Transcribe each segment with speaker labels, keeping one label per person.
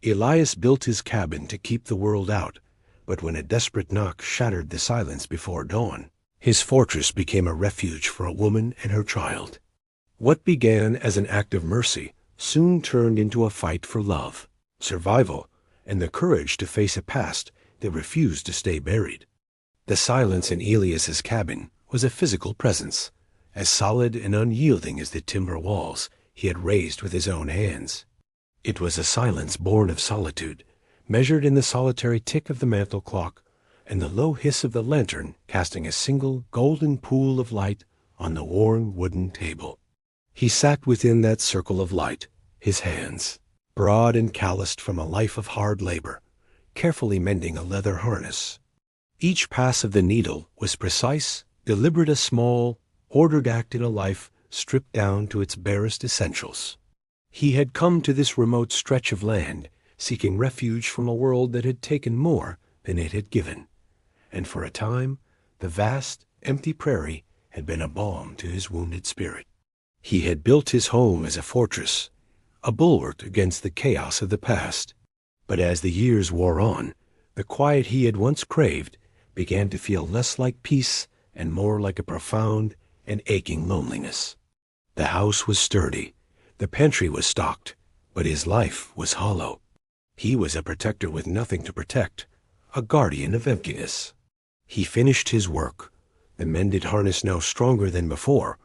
Speaker 1: Elias built his cabin to keep the world out, but when a desperate knock shattered the silence before dawn, his fortress became a refuge for a woman and her child. What began as an act of mercy soon turned into a fight for love, survival, and the courage to face a past that refused to stay buried. The silence in Elias's cabin was a physical presence, as solid and unyielding as the timber walls he had raised with his own hands. It was a silence born of solitude, measured in the solitary tick of the mantel clock and the low hiss of the lantern casting a single golden pool of light on the worn wooden table. He sat within that circle of light, his hands, broad and calloused from a life of hard labor, carefully mending a leather harness. Each pass of the needle was precise, deliberate, a small, ordered act in a life stripped down to its barest essentials. He had come to this remote stretch of land seeking refuge from a world that had taken more than it had given, and for a time the vast, empty prairie had been a balm to his wounded spirit. He had built his home as a fortress, a bulwark against the chaos of the past, but as the years wore on, the quiet he had once craved began to feel less like peace and more like a profound and aching loneliness. The house was sturdy, the pantry was stocked, but his life was hollow. He was a protector with nothing to protect, a guardian of emptiness. He finished his work, the mended harness now stronger than before,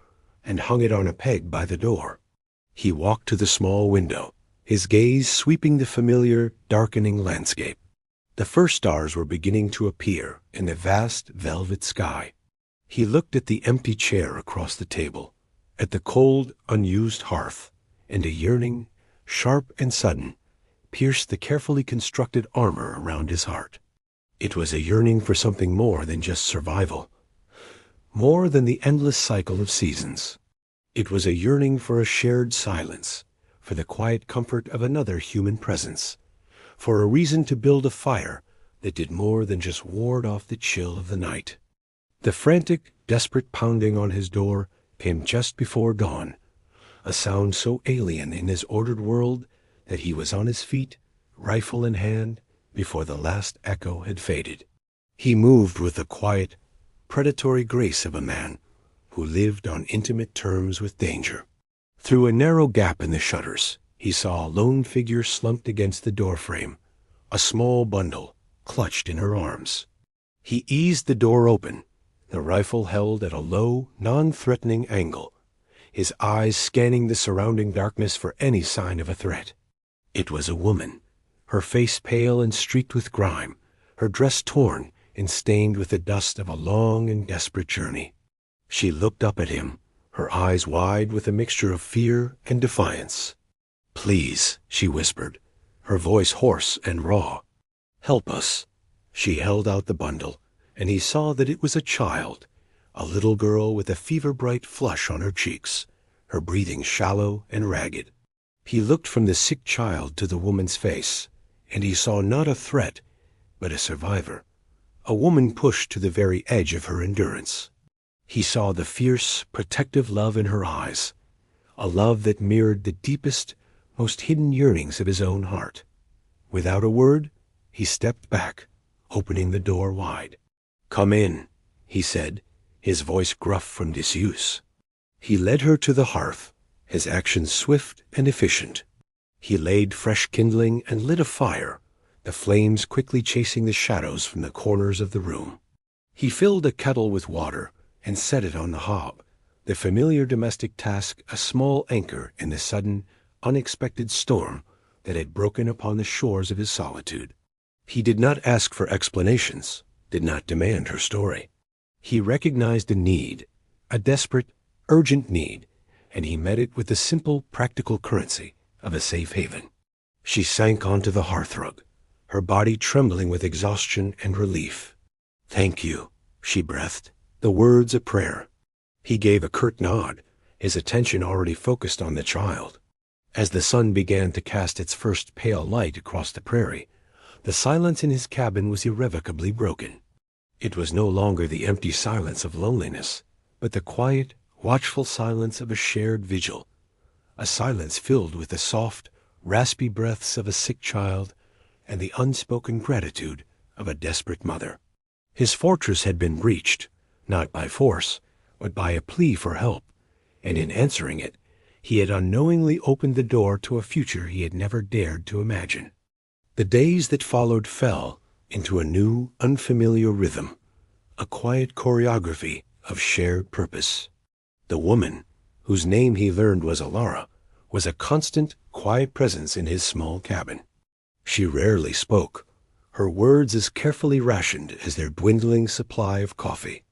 Speaker 1: and hung it on a peg by the door. He walked to the small window, his gaze sweeping the familiar, darkening landscape. The first stars were beginning to appear in the vast velvet sky. He looked at the empty chair across the table, at the cold, unused hearth, and a yearning, sharp and sudden, pierced the carefully constructed armor around his heart. It was a yearning for something more than just survival, more than the endless cycle of seasons. It was a yearning for a shared silence, for the quiet comfort of another human presence, for a reason to build a fire that did more than just ward off the chill of the night. The frantic, desperate pounding on his door came just before dawn, a sound so alien in his ordered world that he was on his feet, rifle in hand, before the last echo had faded. He moved with the quiet, predatory grace of a man who lived on intimate terms with danger. Through a narrow gap in the shutters, he saw a lone figure slumped against the doorframe, a small bundle clutched in her arms. He eased the door open, the rifle held at a low, non-threatening angle, his eyes scanning the surrounding darkness for any sign of a threat. It was a woman, her face pale and streaked with grime, her dress torn and stained with the dust of a long and desperate journey. She looked up at him, her eyes wide with a mixture of fear and defiance. "Please," she whispered, her voice hoarse and raw. "Help us." She held out the bundle, and he saw that it was a child, a little girl with a fever-bright flush on her cheeks, her breathing shallow and ragged. He looked from the sick child to the woman's face, and he saw not a threat, but a survivor, a woman pushed to the very edge of her endurance. He saw the fierce, protective love in her eyes, a love that mirrored the deepest, most hidden yearnings of his own heart. Without a word, he stepped back, opening the door wide. "Come in," he said, his voice gruff from disuse. He led her to the hearth, his actions swift and efficient. He laid fresh kindling and lit a fire, the flames quickly chasing the shadows from the corners of the room. He filled a kettle with water and set it on the hob, the familiar domestic task a small anchor in the sudden, unexpected storm that had broken upon the shores of his solitude. He did not ask for explanations, did not demand her story. He recognized a need, a desperate, urgent need, and he met it with the simple, practical currency of a safe haven. She sank onto the hearthrug, her body trembling with exhaustion and relief. "Thank you," she breathed, the words a prayer. He gave a curt nod, his attention already focused on the child. As the sun began to cast its first pale light across the prairie, the silence in his cabin was irrevocably broken. It was no longer the empty silence of loneliness, but the quiet, watchful silence of a shared vigil, a silence filled with the soft, raspy breaths of a sick child, and the unspoken gratitude of a desperate mother. His fortress had been breached, not by force, but by a plea for help, and in answering it, he had unknowingly opened the door to a future he had never dared to imagine. The days that followed fell into a new, unfamiliar rhythm, a quiet choreography of shared purpose. The woman, whose name he learned was Alara, was a constant, quiet presence in his small cabin. She rarely spoke, her words as carefully rationed as their dwindling supply of coffee.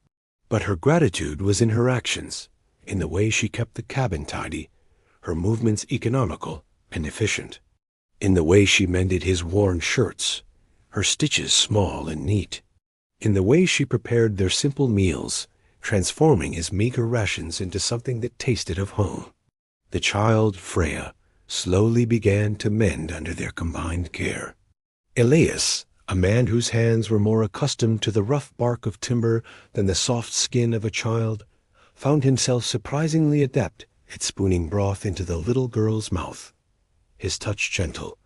Speaker 1: But her gratitude was in her actions, in the way she kept the cabin tidy, her movements economical and efficient, in the way she mended his worn shirts, her stitches small and neat, in the way she prepared their simple meals, transforming his meager rations into something that tasted of home. The child, Freya, slowly began to mend under their combined care. Elias, a man whose hands were more accustomed to the rough bark of timber than the soft skin of a child, found himself surprisingly adept at spooning broth into the little girl's mouth. His touch gentle,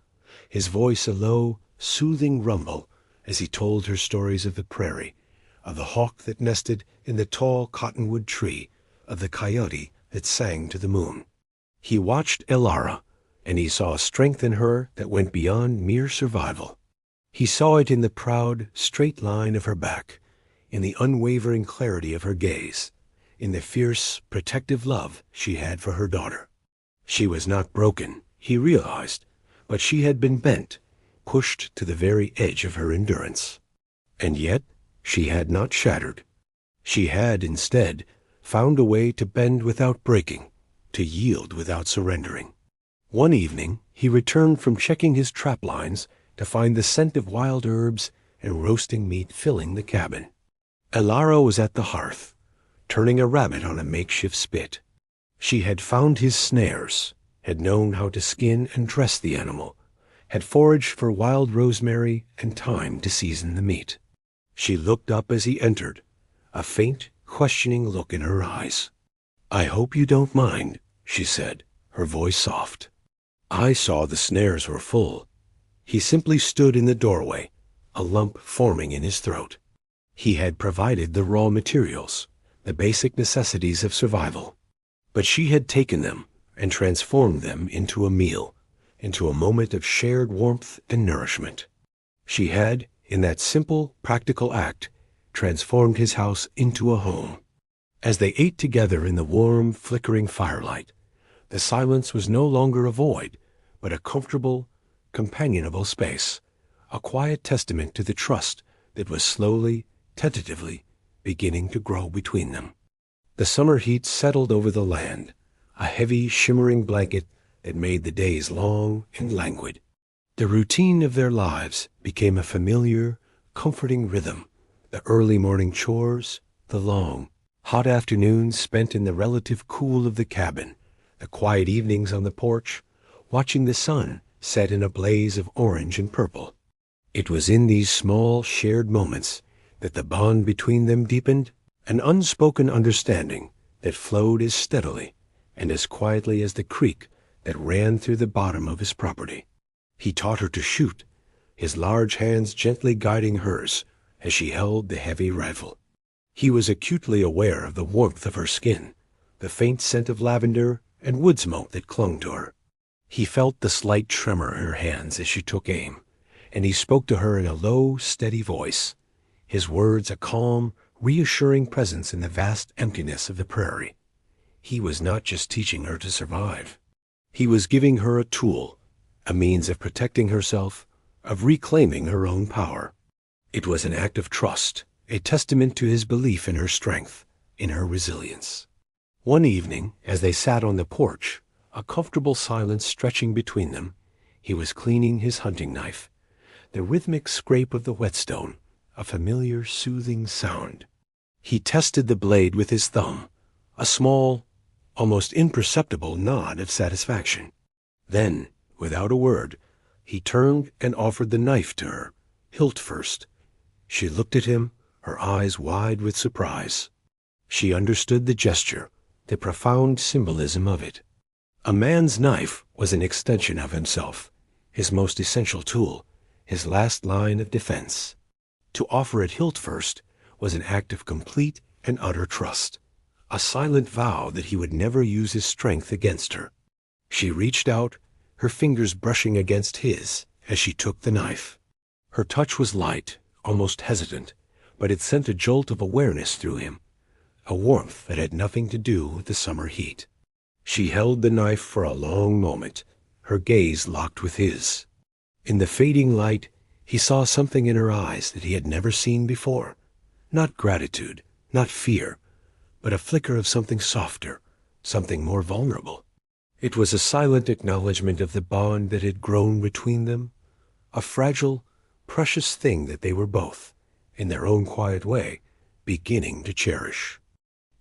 Speaker 1: his voice a low, soothing rumble as he told her stories of the prairie, of the hawk that nested in the tall cottonwood tree, of the coyote that sang to the moon. He watched Alara, and he saw a strength in her that went beyond mere survival. He saw it in the proud, straight line of her back, in the unwavering clarity of her gaze, in the fierce, protective love she had for her daughter. She was not broken, he realized, but she had been bent, pushed to the very edge of her endurance. And yet she had not shattered. She had, instead, found a way to bend without breaking, to yield without surrendering. One evening he returned from checking his trap lines to find the scent of wild herbs and roasting meat filling the cabin. Alara was at the hearth, turning a rabbit on a makeshift spit. She had found his snares, had known how to skin and dress the animal, had foraged for wild rosemary and thyme to season the meat. She looked up as he entered, a faint, questioning look in her eyes. "I hope you don't mind," she said, her voice soft. I saw the snares were full. He simply stood in the doorway, a lump forming in his throat. He had provided the raw materials, the basic necessities of survival. But she had taken them and transformed them into a meal, into a moment of shared warmth and nourishment. She had, in that simple, practical act, transformed his house into a home. As they ate together in the warm, flickering firelight, the silence was no longer a void, but a comfortable, companionable space, a quiet testament to the trust that was slowly, tentatively, beginning to grow between them. The summer heat settled over the land, a heavy, shimmering blanket that made the days long and languid. The routine of their lives became a familiar, comforting rhythm, the early morning chores, the long, hot afternoons spent in the relative cool of the cabin, the quiet evenings on the porch, watching the sun set in a blaze of orange and purple. It was in these small, shared moments that the bond between them deepened, an unspoken understanding that flowed as steadily and as quietly as the creek that ran through the bottom of his property. He taught her to shoot, his large hands gently guiding hers as she held the heavy rifle. He was acutely aware of the warmth of her skin, the faint scent of lavender and wood smoke that clung to her. He felt the slight tremor in her hands as she took aim, and he spoke to her in a low, steady voice, his words a calm, reassuring presence in the vast emptiness of the prairie. He was not just teaching her to survive. He was giving her a tool, a means of protecting herself, of reclaiming her own power. It was an act of trust, a testament to his belief in her strength, in her resilience. One evening, as they sat on the porch, a comfortable silence stretching between them, he was cleaning his hunting knife, the rhythmic scrape of the whetstone, a familiar, soothing sound. He tested the blade with his thumb, a small, almost imperceptible nod of satisfaction. Then, without a word, he turned and offered the knife to her, hilt first. She looked at him, her eyes wide with surprise. She understood the gesture, the profound symbolism of it. A man's knife was an extension of himself, his most essential tool, his last line of defense. To offer it hilt first was an act of complete and utter trust, a silent vow that he would never use his strength against her. She reached out, her fingers brushing against his as she took the knife. Her touch was light, almost hesitant, but it sent a jolt of awareness through him, a warmth that had nothing to do with the summer heat. She held the knife for a long moment, her gaze locked with his. In the fading light, he saw something in her eyes that he had never seen before. Not gratitude, not fear, but a flicker of something softer, something more vulnerable. It was a silent acknowledgment of the bond that had grown between them, a fragile, precious thing that they were both, in their own quiet way, beginning to cherish.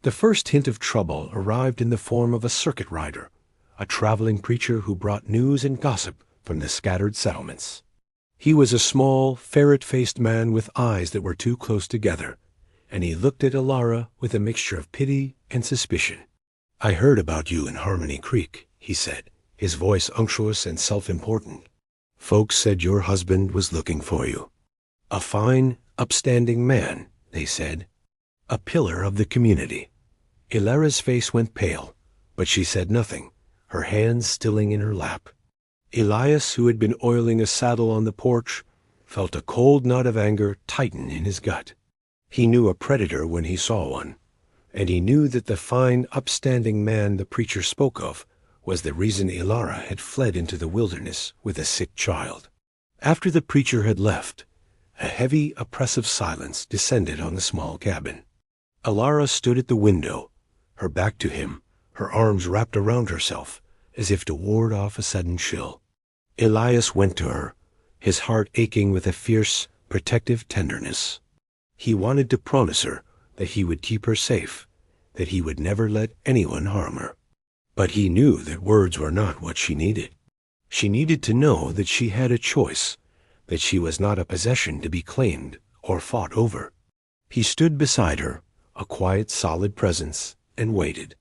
Speaker 1: The first hint of trouble arrived in the form of a circuit rider, a traveling preacher who brought news and gossip from the scattered settlements. He was a small, ferret-faced man with eyes that were too close together, and he looked at Alara with a mixture of pity and suspicion. "I heard about you in Harmony Creek," he said, his voice unctuous and self-important. "Folks said your husband was looking for you. A fine, upstanding man," they said. A pillar of the community. Ilara's face went pale, but she said nothing, her hands stilling in her lap. Elias, who had been oiling a saddle on the porch, felt a cold knot of anger tighten in his gut. He knew a predator when he saw one, and he knew that the fine, upstanding man the preacher spoke of was the reason Ilara had fled into the wilderness with a sick child. After the preacher had left, a heavy, oppressive silence descended on the small cabin. Ilara stood at the window, her back to him, her arms wrapped around herself, as if to ward off a sudden chill. Elias went to her, his heart aching with a fierce, protective tenderness. He wanted to promise her that he would keep her safe, that he would never let anyone harm her. But he knew that words were not what she needed. She needed to know that she had a choice, that she was not a possession to be claimed or fought over. He stood beside her, a quiet, solid presence, and waited.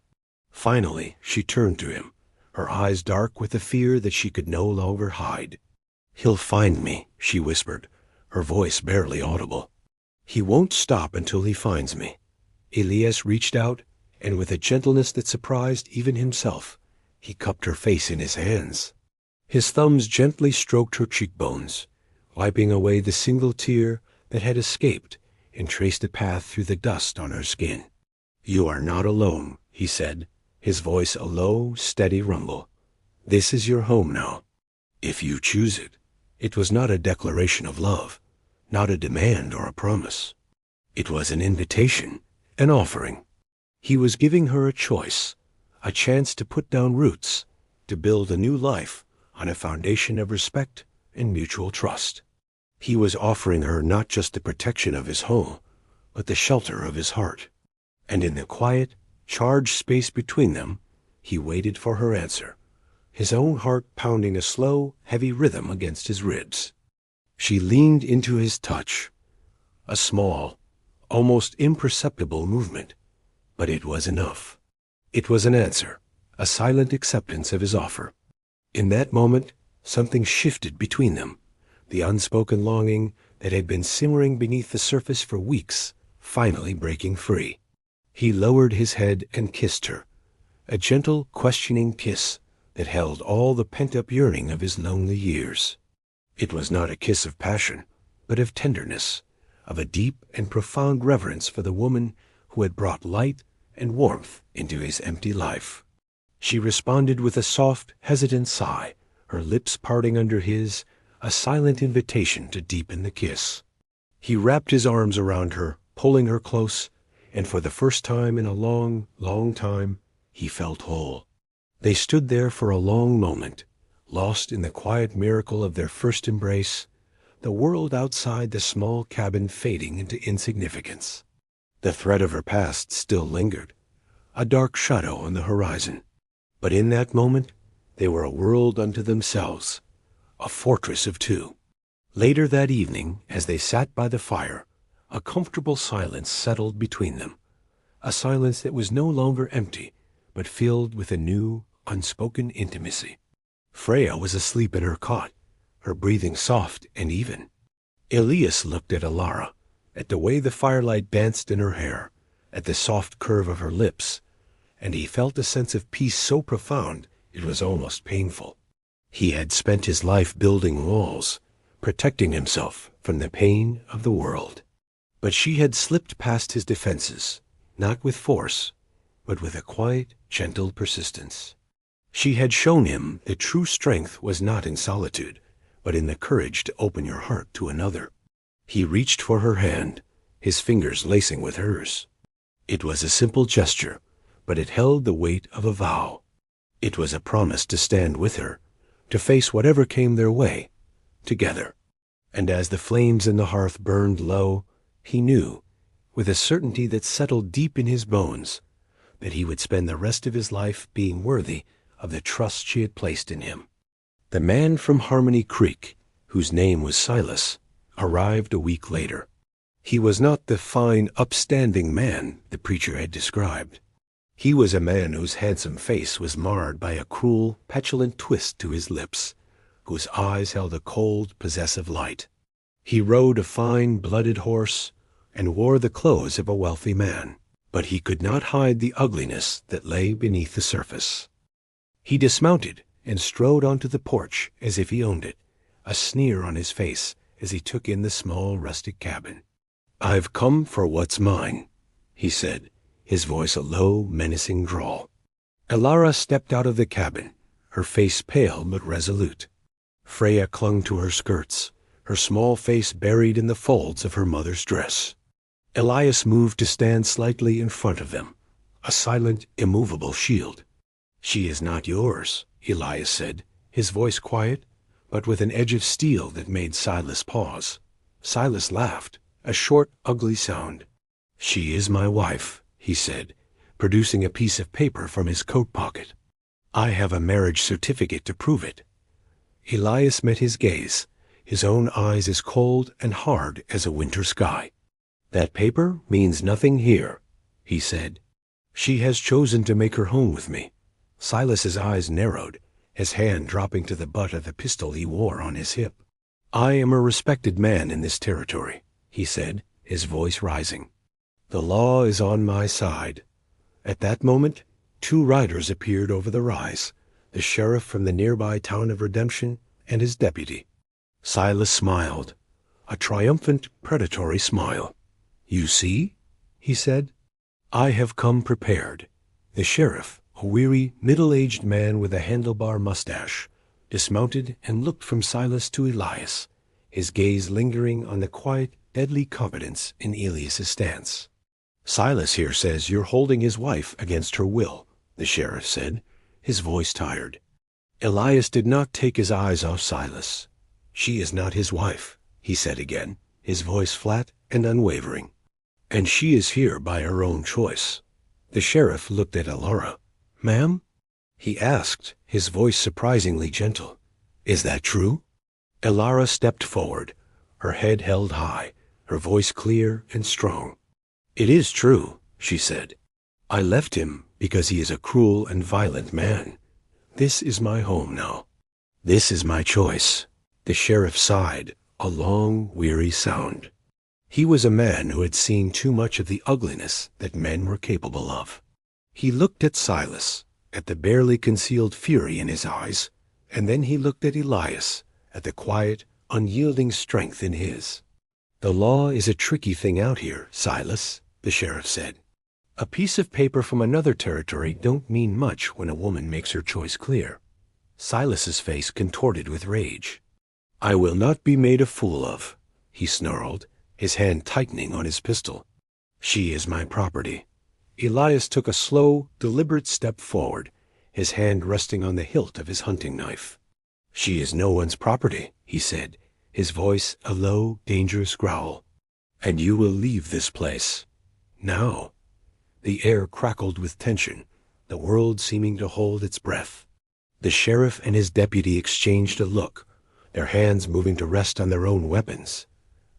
Speaker 1: Finally, she turned to him, her eyes dark with a fear that she could no longer hide. "He'll find me," she whispered, her voice barely audible. "He won't stop until he finds me." Elias reached out, and with a gentleness that surprised even himself, he cupped her face in his hands. His thumbs gently stroked her cheekbones, wiping away the single tear that had escaped and traced a path through the dust on her skin. "You are not alone," he said, his voice a low, steady rumble. "This is your home now, if you choose it." It was not a declaration of love, not a demand or a promise. It was an invitation, an offering. He was giving her a choice, a chance to put down roots, to build a new life on a foundation of respect and mutual trust. He was offering her not just the protection of his home, but the shelter of his heart. And in the quiet, charged space between them, he waited for her answer, his own heart pounding a slow, heavy rhythm against his ribs. She leaned into his touch, a small, almost imperceptible movement, but it was enough. It was an answer, a silent acceptance of his offer. In that moment, something shifted between them, the unspoken longing that had been simmering beneath the surface for weeks, finally breaking free. He lowered his head and kissed her, a gentle, questioning kiss that held all the pent-up yearning of his lonely years. It was not a kiss of passion, but of tenderness, of a deep and profound reverence for the woman who had brought light and warmth into his empty life. She responded with a soft, hesitant sigh, her lips parting under his, a silent invitation to deepen the kiss. He wrapped his arms around her, pulling her close, and for the first time in a long, long time, he felt whole. They stood there for a long moment, lost in the quiet miracle of their first embrace, the world outside the small cabin fading into insignificance. The threat of her past still lingered, a dark shadow on the horizon. But in that moment, they were a world unto themselves, a fortress of two. Later that evening, as they sat by the fire, a comfortable silence settled between them, a silence that was no longer empty, but filled with a new, unspoken intimacy. Freya was asleep in her cot, her breathing soft and even. Elias looked at Alara, at the way the firelight danced in her hair, at the soft curve of her lips, and he felt a sense of peace so profound it was almost painful. He had spent his life building walls, protecting himself from the pain of the world. But she had slipped past his defenses, not with force, but with a quiet, gentle persistence. She had shown him that true strength was not in solitude, but in the courage to open your heart to another. He reached for her hand, his fingers lacing with hers. It was a simple gesture, but it held the weight of a vow. It was a promise to stand with her, to face whatever came their way, together. And as the flames in the hearth burned low, he knew, with a certainty that settled deep in his bones, that he would spend the rest of his life being worthy of the trust she had placed in him. The man from Harmony Creek, whose name was Silas, arrived a week later. He was not the fine, upstanding man the preacher had described. He was a man whose handsome face was marred by a cruel, petulant twist to his lips, whose eyes held a cold, possessive light. He rode a fine, blooded horse and wore the clothes of a wealthy man, but he could not hide the ugliness that lay beneath the surface. He dismounted and strode onto the porch as if he owned it, a sneer on his face as he took in the small rustic cabin. "I've come for what's mine," he said, his voice a low, menacing drawl. Alara stepped out of the cabin, her face pale but resolute. Freya clung to her skirts, her small face buried in the folds of her mother's dress. Elias moved to stand slightly in front of them, a silent, immovable shield. "She is not yours," Elias said, his voice quiet, but with an edge of steel that made Silas pause. Silas laughed, a short, ugly sound. "She is my wife," he said, producing a piece of paper from his coat pocket. "I have a marriage certificate to prove it." Elias met his gaze, his own eyes as cold and hard as a winter sky. "That paper means nothing here," he said. "She has chosen to make her home with me." Silas's eyes narrowed, his hand dropping to the butt of the pistol he wore on his hip. "I am a respected man in this territory," he said, his voice rising. "The law is on my side." At that moment, 2 riders appeared over the rise, the sheriff from the nearby town of Redemption and his deputy. Silas smiled, a triumphant, predatory smile. "You see," he said, "I have come prepared." The sheriff, a weary, middle-aged man with a handlebar mustache, dismounted and looked from Silas to Elias, his gaze lingering on the quiet, deadly confidence in Elias's stance. "Silas here says you're holding his wife against her will," the sheriff said, his voice tired. Elias did not take his eyes off Silas. "She is not his wife," he said again, his voice flat and unwavering. "And she is here by her own choice." The sheriff looked at Alara. "Ma'am?" he asked, his voice surprisingly gentle. "Is that true?" Alara stepped forward, her head held high, her voice clear and strong. "It is true," she said. "I left him because he is a cruel and violent man. This is my home now. This is my choice." The sheriff sighed, a long, weary sound. He was a man who had seen too much of the ugliness that men were capable of. He looked at Silas, at the barely concealed fury in his eyes, and then he looked at Elias, at the quiet, unyielding strength in his. "The law is a tricky thing out here, Silas," the sheriff said. "A piece of paper from another territory don't mean much when a woman makes her choice clear." Silas's face contorted with rage. "I will not be made a fool of," he snarled, his hand tightening on his pistol. "She is my property." Elias took a slow, deliberate step forward, his hand resting on the hilt of his hunting knife. "She is no one's property," he said, his voice a low, dangerous growl. "And you will leave this place. Now." The air crackled with tension, the world seeming to hold its breath. The sheriff and his deputy exchanged a look, their hands moving to rest on their own weapons.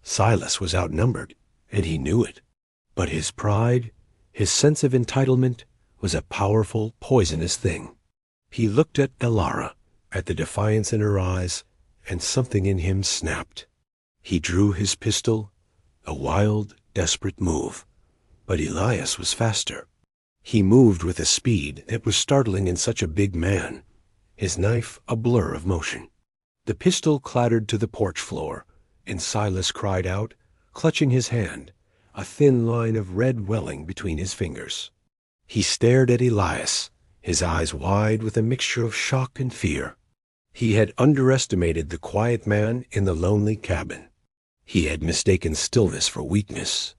Speaker 1: Silas was outnumbered, and he knew it. But his pride, his sense of entitlement, was a powerful, poisonous thing. He looked at Elara, at the defiance in her eyes, and something in him snapped. He drew his pistol, a wild, desperate move. But Elias was faster. He moved with a speed that was startling in such a big man, his knife a blur of motion. The pistol clattered to the porch floor, and Silas cried out, clutching his hand, a thin line of red welling between his fingers. He stared at Elias, his eyes wide with a mixture of shock and fear. He had underestimated the quiet man in the lonely cabin. He had mistaken stillness for weakness.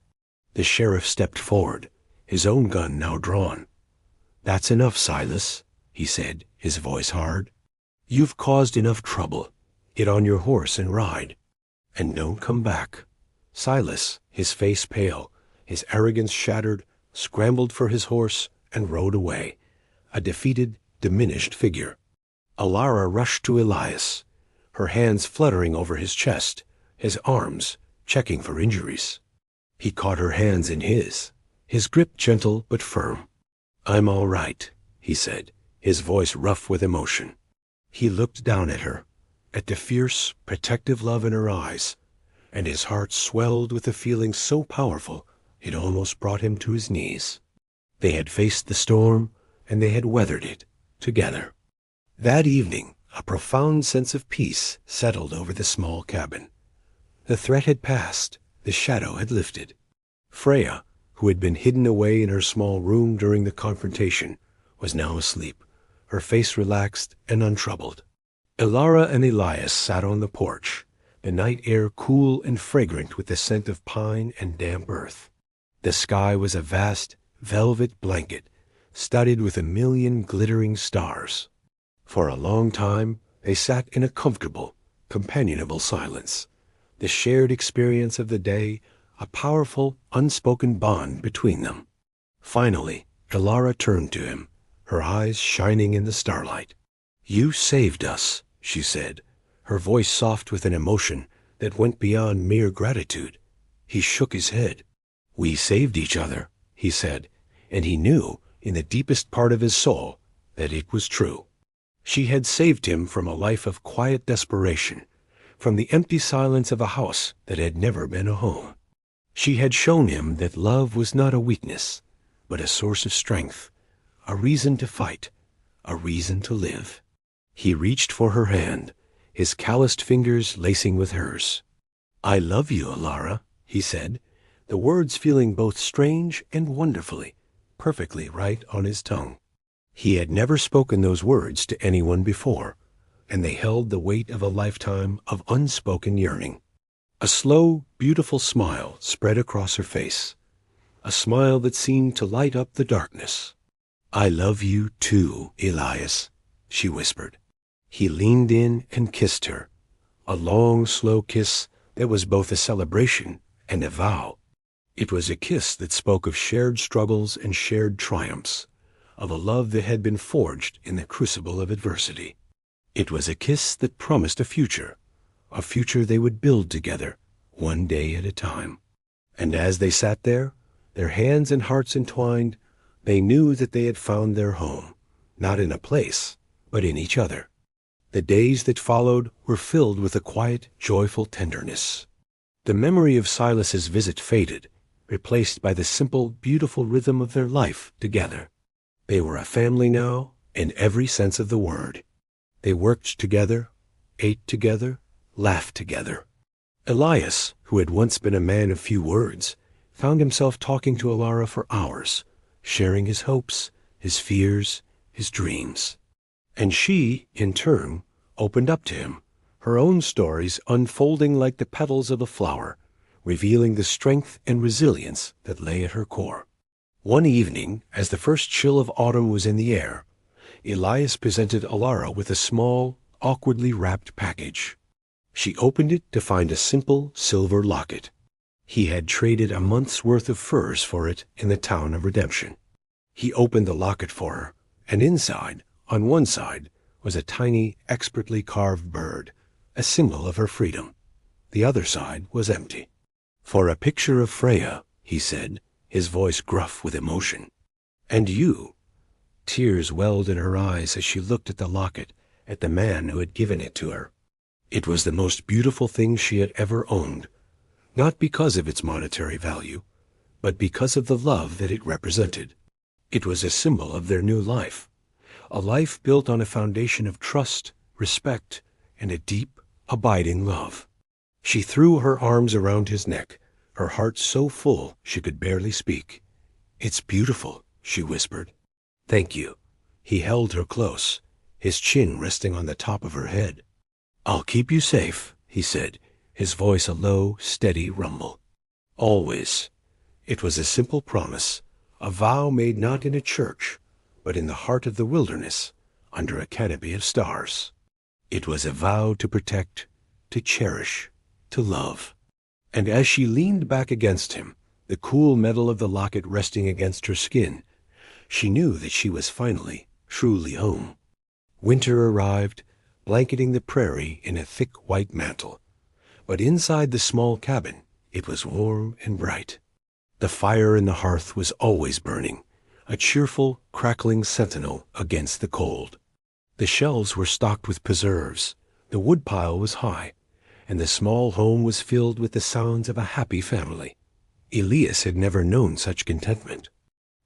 Speaker 1: The sheriff stepped forward, his own gun now drawn. "That's enough, Silas," he said, his voice hard. "You've caused enough trouble. Get on your horse and ride. And don't come back." Silas, his face pale, his arrogance shattered, scrambled for his horse and rode away, a defeated, diminished figure. Elara rushed to Elias, her hands fluttering over his chest, his arms checking for injuries. He caught her hands in his grip gentle but firm. "I'm all right," he said, his voice rough with emotion. He looked down at her, at the fierce, protective love in her eyes, and his heart swelled with a feeling so powerful it almost brought him to his knees. They had faced the storm, and they had weathered it together. That evening, a profound sense of peace settled over the small cabin. The threat had passed, the shadow had lifted. Freya, who had been hidden away in her small room during the confrontation, was now asleep, her face relaxed and untroubled. Elara and Elias sat on the porch, the night air cool and fragrant with the scent of pine and damp earth. The sky was a vast, velvet blanket, studded with a million glittering stars. For a long time they sat in a comfortable, companionable silence, the shared experience of the day, a powerful, unspoken bond between them. Finally, Elara turned to him, her eyes shining in the starlight. "You saved us," she said, her voice soft with an emotion that went beyond mere gratitude. He shook his head. "We saved each other," he said, and he knew, in the deepest part of his soul, that it was true. She had saved him from a life of quiet desperation, from the empty silence of a house that had never been a home. She had shown him that love was not a weakness, but a source of strength, a reason to fight, a reason to live. He reached for her hand, his calloused fingers lacing with hers. "I love you, Elara," he said, the words feeling both strange and wonderfully, perfectly right on his tongue. He had never spoken those words to anyone before, and they held the weight of a lifetime of unspoken yearning. A slow, beautiful smile spread across her face, a smile that seemed to light up the darkness. "I love you too, Elias," she whispered. He leaned in and kissed her, a long, slow kiss that was both a celebration and a vow. It was a kiss that spoke of shared struggles and shared triumphs, of a love that had been forged in the crucible of adversity. It was a kiss that promised a future they would build together, one day at a time. And as they sat there, their hands and hearts entwined, they knew that they had found their home, not in a place, but in each other. The days that followed were filled with a quiet, joyful tenderness. The memory of Silas's visit faded, replaced by the simple, beautiful rhythm of their life together. They were a family now, in every sense of the word. They worked together, ate together, laughed together. Elias, who had once been a man of few words, found himself talking to Elara for hours, sharing his hopes, his fears, his dreams. And she, in turn, opened up to him, her own stories unfolding like the petals of a flower, revealing the strength and resilience that lay at her core. One evening, as the first chill of autumn was in the air, Elias presented Elara with a small, awkwardly wrapped package. She opened it to find a simple silver locket. He had traded a month's worth of furs for it in the town of Redemption. He opened the locket for her, and inside, on one side, was a tiny, expertly carved bird, a symbol of her freedom. The other side was empty. "For a picture of Freya," he said, his voice gruff with emotion. "And you. Tears welled in her eyes as she looked at the locket, at the man who had given it to her. It was the most beautiful thing she had ever owned, not because of its monetary value, but because of the love that it represented. It was a symbol of their new life, a life built on a foundation of trust, respect, and a deep, abiding love. She threw her arms around his neck, her heart so full she could barely speak. "It's beautiful," she whispered. "Thank you." He held her close, his chin resting on the top of her head. "I'll keep you safe," he said, his voice a low, steady rumble. "Always." It was a simple promise, a vow made not in a church, but in the heart of the wilderness, under a canopy of stars. It was a vow to protect, to cherish, to love. And as she leaned back against him, the cool metal of the locket resting against her skin, she knew that she was finally, truly home. Winter arrived, blanketing the prairie in a thick white mantle. But inside the small cabin, it was warm and bright. The fire in the hearth was always burning, a cheerful, crackling sentinel against the cold. The shelves were stocked with preserves, the woodpile was high, and the small home was filled with the sounds of a happy family. Elias had never known such contentment.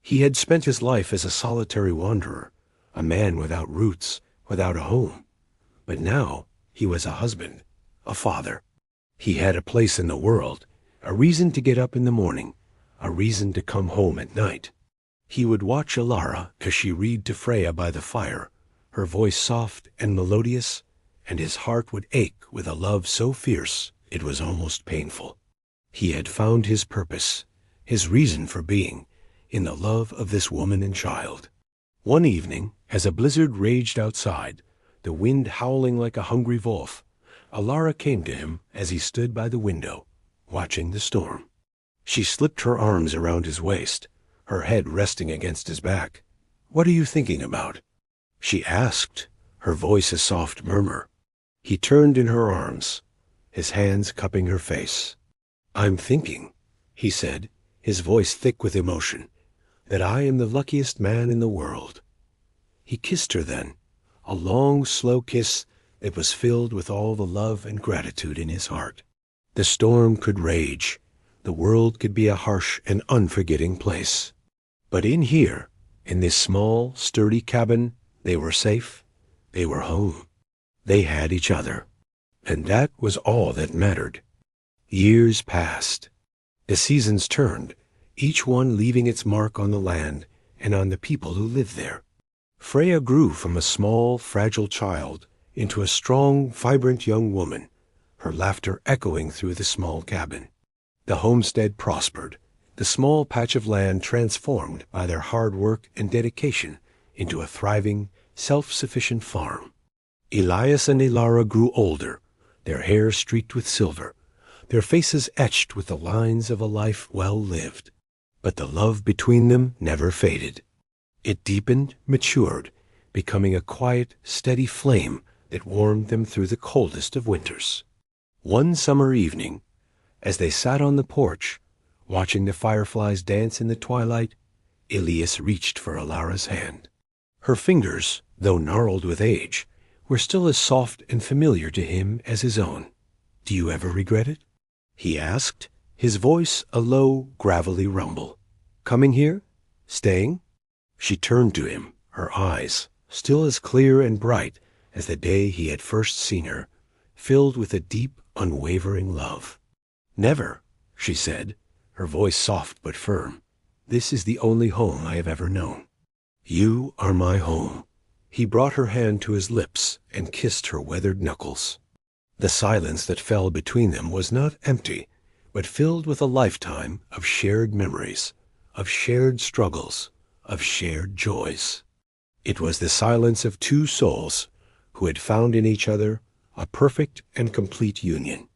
Speaker 1: He had spent his life as a solitary wanderer, a man without roots, without a home. But now he was a husband, a father. He had a place in the world, a reason to get up in the morning, a reason to come home at night. He would watch Alara as she read to Freya by the fire, her voice soft and melodious, and his heart would ache with a love so fierce it was almost painful. He had found his purpose, his reason for being, in the love of this woman and child. One evening, as a blizzard raged outside, the wind howling like a hungry wolf, Alara came to him as he stood by the window, watching the storm. She slipped her arms around his waist, her head resting against his back. "What are you thinking about?" she asked, her voice a soft murmur. He turned in her arms, his hands cupping her face. "I'm thinking," he said, his voice thick with emotion, "that I am the luckiest man in the world." He kissed her then, a long, slow kiss that was filled with all the love and gratitude in his heart. The storm could rage, the world could be a harsh and unforgetting place. But in here, in this small, sturdy cabin, they were safe, they were home. They had each other, and that was all that mattered. Years passed. The seasons turned, each one leaving its mark on the land and on the people who lived there. Freya grew from a small, fragile child into a strong, vibrant young woman, her laughter echoing through the small cabin. The homestead prospered, the small patch of land transformed by their hard work and dedication into a thriving, self-sufficient farm. Elias and Alara grew older, their hair streaked with silver, their faces etched with the lines of a life well lived. But the love between them never faded. It deepened, matured, becoming a quiet, steady flame that warmed them through the coldest of winters. One summer evening, as they sat on the porch, watching the fireflies dance in the twilight, Elias reached for Alara's hand. Her fingers, though gnarled with age, were still as soft and familiar to him as his own. "Do you ever regret it?" he asked, his voice a low, gravelly rumble. "Coming here? Staying?" She turned to him, her eyes, still as clear and bright as the day he had first seen her, filled with a deep, unwavering love. "Never," she said, her voice soft but firm. "This is the only home I have ever known. You are my home." He brought her hand to his lips and kissed her weathered knuckles. The silence that fell between them was not empty, but filled with a lifetime of shared memories, of shared struggles, of shared joys. It was the silence of two souls who had found in each other a perfect and complete union.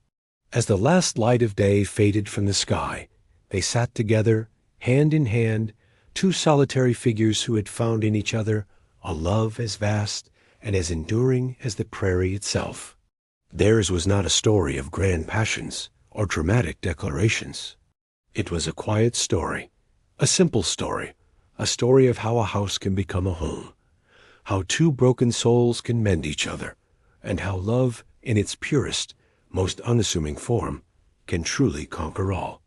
Speaker 1: As the last light of day faded from the sky, they sat together, hand in hand, two solitary figures who had found in each other a love as vast and as enduring as the prairie itself. Theirs was not a story of grand passions or dramatic declarations. It was a quiet story, a simple story, A story of how a house can become a home, how two broken souls can mend each other, and how love, in its purest, most unassuming form, can truly conquer all.